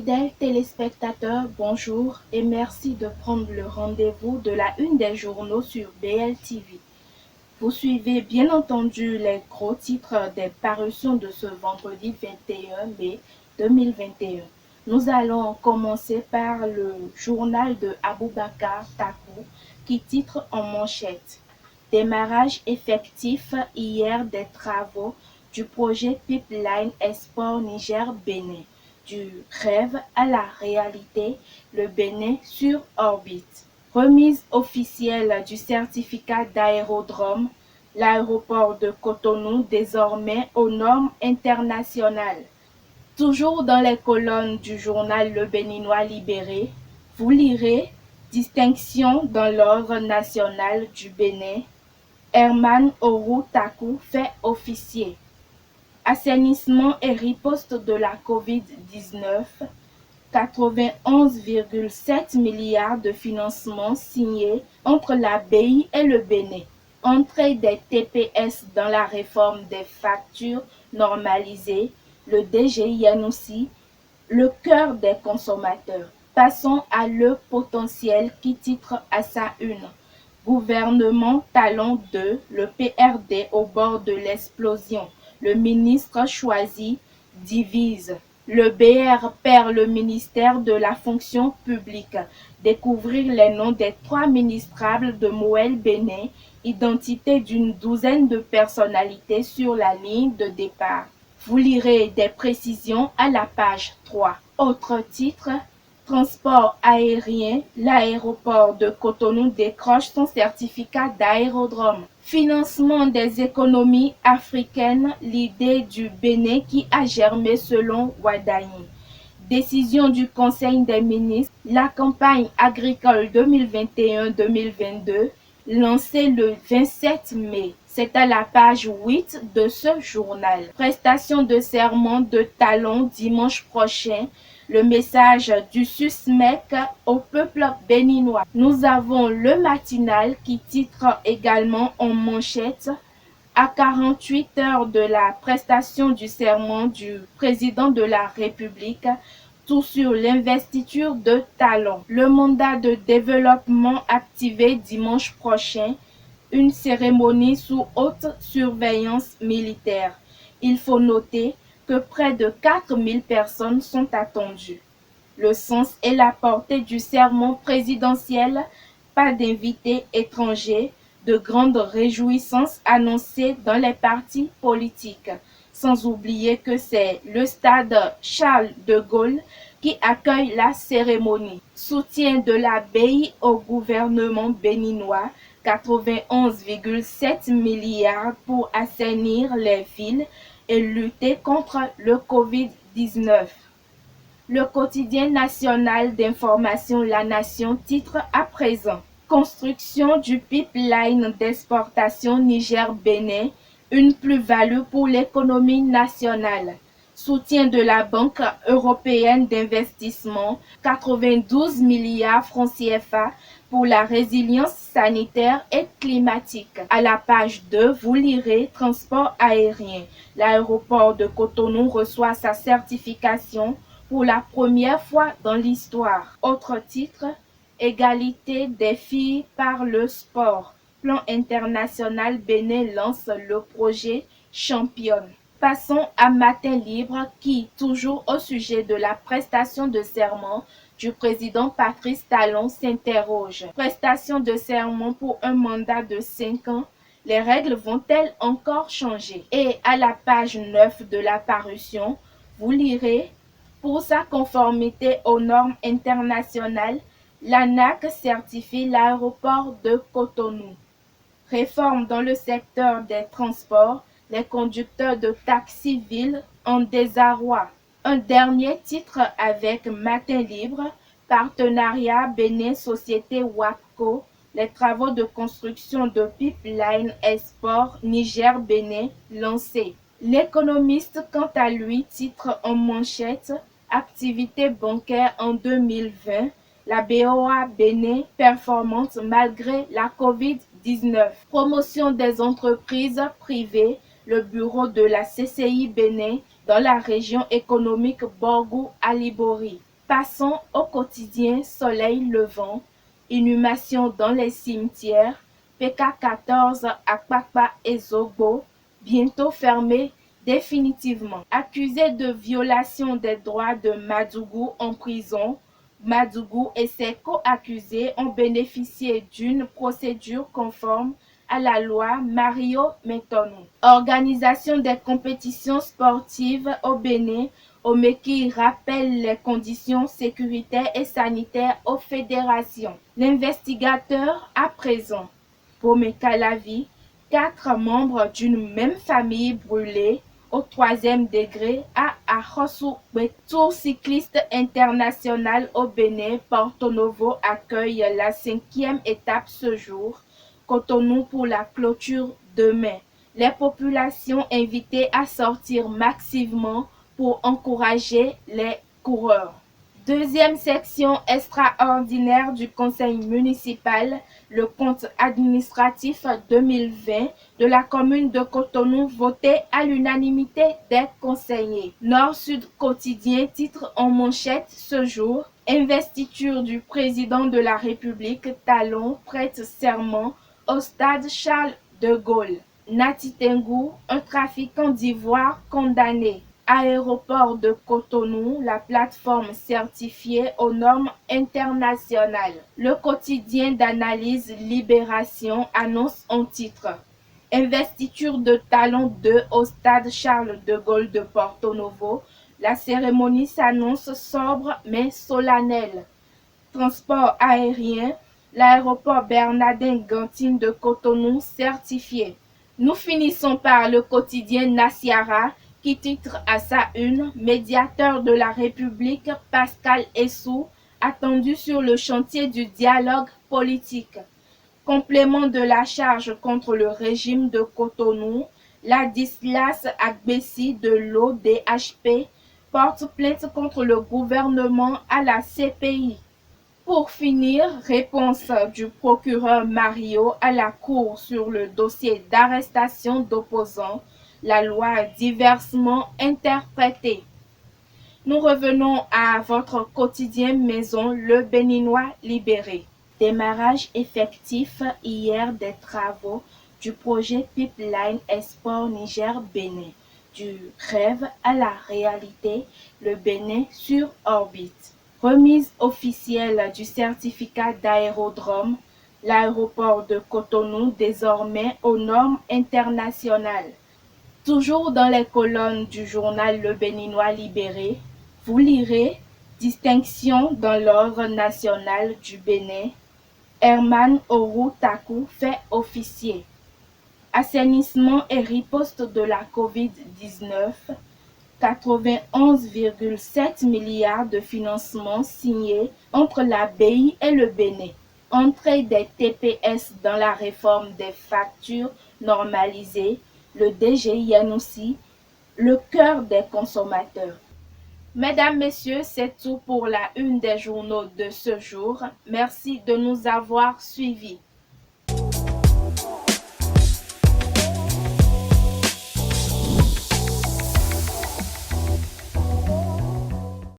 Fidèles téléspectateurs, bonjour et merci de prendre le rendez-vous de la une des journaux sur BLTV. Vous suivez bien entendu les gros titres des parutions de ce vendredi 21 mai 2021. Nous allons commencer par le journal de Aboubakar Takou qui titre en manchette: Démarrage effectif hier des travaux du projet Pipeline Export Niger-Bénin. Du rêve à la réalité, le Bénin sur orbite. Remise officielle du certificat d'aérodrome, l'aéroport de Cotonou désormais aux normes internationales. Toujours dans les colonnes du journal Le Béninois Libéré, vous lirez Distinction dans l'ordre national du Bénin. Herman Orou Takou fait officier. Assainissement et riposte de la Covid-19, 91,7 milliards de financements signés entre la BI et le Bénin. Entrée des TPS dans la réforme des factures normalisées, le DG Yanoussi, le cœur des consommateurs. Passons à Le Potentiel qui titre à sa une: Gouvernement Talon 2, le PRD au bord de l'explosion. Le ministre choisi divise. Le BR perd le ministère de la fonction publique. Découvrir les noms des 3 ministrables de Moël Bénin, identité d'une douzaine de personnalités sur la ligne de départ. Vous lirez des précisions à la page 3. Autre titre: Transport aérien, l'aéroport de Cotonou décroche son certificat d'aérodrome. Financement des économies africaines, l'idée du Bénin qui a germé selon Ouaddaï. Décision du Conseil des ministres, la campagne agricole 2021-2022 lancée le 27 mai. C'est à la page 8 de ce journal. Prestation de serment de Talon dimanche prochain. Le message du SUSMEC au peuple béninois. Nous avons le matinal qui titre également en manchette: à 48 heures de la prestation du serment du président de la République, tout sur l'investiture de Talon. Le mandat de développement activé dimanche prochain, une cérémonie sous haute surveillance militaire. Il faut noter que près de 4000 personnes sont attendues. Le sens et la portée du sermon présidentiel, pas d'invités étrangers, de grandes réjouissances annoncées dans les partis politiques. Sans oublier que c'est le stade Charles de Gaulle qui accueille la cérémonie. Soutien de la BI au gouvernement béninois, 91,7 milliards pour assainir les villes et lutter contre le Covid-19. Le quotidien national d'information La Nation titre à présent: Construction du pipeline d'exportation Niger-Bénin, une plus-value pour l'économie nationale. Soutien de la Banque européenne d'investissement, 92 milliards francs CFA pour la résilience sanitaire et climatique. À la page 2, vous lirez Transport aérien. L'aéroport de Cotonou reçoit sa certification pour la première fois dans l'histoire. Autre titre: Égalité des filles par le sport. Plan international Bénin lance le projet Championne. Passons à Matin Libre qui, toujours au sujet de la prestation de serment du président Patrice Talon, s'interroge. Prestation de serment pour un mandat de 5 ans, les règles vont-elles encore changer? Et à la page 9 de la parution, vous lirez: pour sa conformité aux normes internationales, l'ANAC certifie l'aéroport de Cotonou. Réforme dans le secteur des transports, les conducteurs de taxi-ville en désarroi. Un dernier titre avec Matin Libre, partenariat Bénin-Société WAPCO, les travaux de construction de pipeline export Niger-Bénin lancés. L'économiste, quant à lui, titre en manchette: activité bancaire en 2020, la BOA Bénin performante malgré la Covid-19. Promotion des entreprises privées, le bureau de la CCI Bénin dans la région économique Borgou-Alibori. Passons au quotidien Soleil levant, inhumation dans les cimetières, PK14 à Kpakpa et Zogbo, bientôt fermé définitivement. Accusé de violation des droits de Madougou en prison, Madougou et ses co-accusés ont bénéficié d'une procédure conforme à la loi Mario Metonou. Organisation des compétitions sportives au Bénin, Omeki rappelle les conditions sécuritaires et sanitaires aux fédérations. L'investigateur à présent, Bomeka Lavi, 4 membres d'une même famille brûlés au 3e degré à Arosou. Tour cycliste international au Bénin, Porto Novo accueille la 5e étape ce jour. Cotonou pour la clôture demain. Les populations invitées à sortir massivement pour encourager les coureurs. Deuxième section extraordinaire du conseil municipal, le compte administratif 2020 de la commune de Cotonou voté à l'unanimité des conseillers. Nord-Sud quotidien titre en manchette ce jour, investiture du président de la République, Talon prête serment au stade Charles de Gaulle. Nati Tengu, un trafiquant d'ivoire condamné. Aéroport de Cotonou, la plateforme certifiée aux normes internationales. Le quotidien d'analyse Libération annonce en titre investiture de Talon 2 au stade Charles de Gaulle de Porto Novo. La cérémonie s'annonce sobre mais solennelle. Transport aérien, l'aéroport Bernardin-Gantine de Cotonou certifié. Nous finissons par le quotidien Nasiara qui titre à sa une médiateur de la République Pascal Essou attendu sur le chantier du dialogue politique. Complément de la charge contre le régime de Cotonou, Ladislas Agbessi de l'ODHP porte plainte contre le gouvernement à la CPI. Pour finir, réponse du procureur Mario à la Cour sur le dossier d'arrestation d'opposants, la loi diversement interprétée. Nous revenons à votre quotidien maison, le Béninois libéré. Démarrage effectif hier des travaux du projet Pipeline Export Niger-Bénin. Du rêve à la réalité, le Bénin sur orbite. Remise officielle du certificat d'aérodrome, l'aéroport de Cotonou désormais aux normes internationales. Toujours dans les colonnes du journal Le Béninois libéré, vous lirez distinction dans l'ordre national du Bénin. Herman Oru Taku fait officier. Assainissement et riposte de la Covid-19, 91,7 milliards de financements signés entre la BI et le Bénin. Entrée des TPS dans la réforme des factures normalisées, le DG Yanoussi, le cœur des consommateurs. Mesdames, Messieurs, c'est tout pour la une des journaux de ce jour. Merci de nous avoir suivis.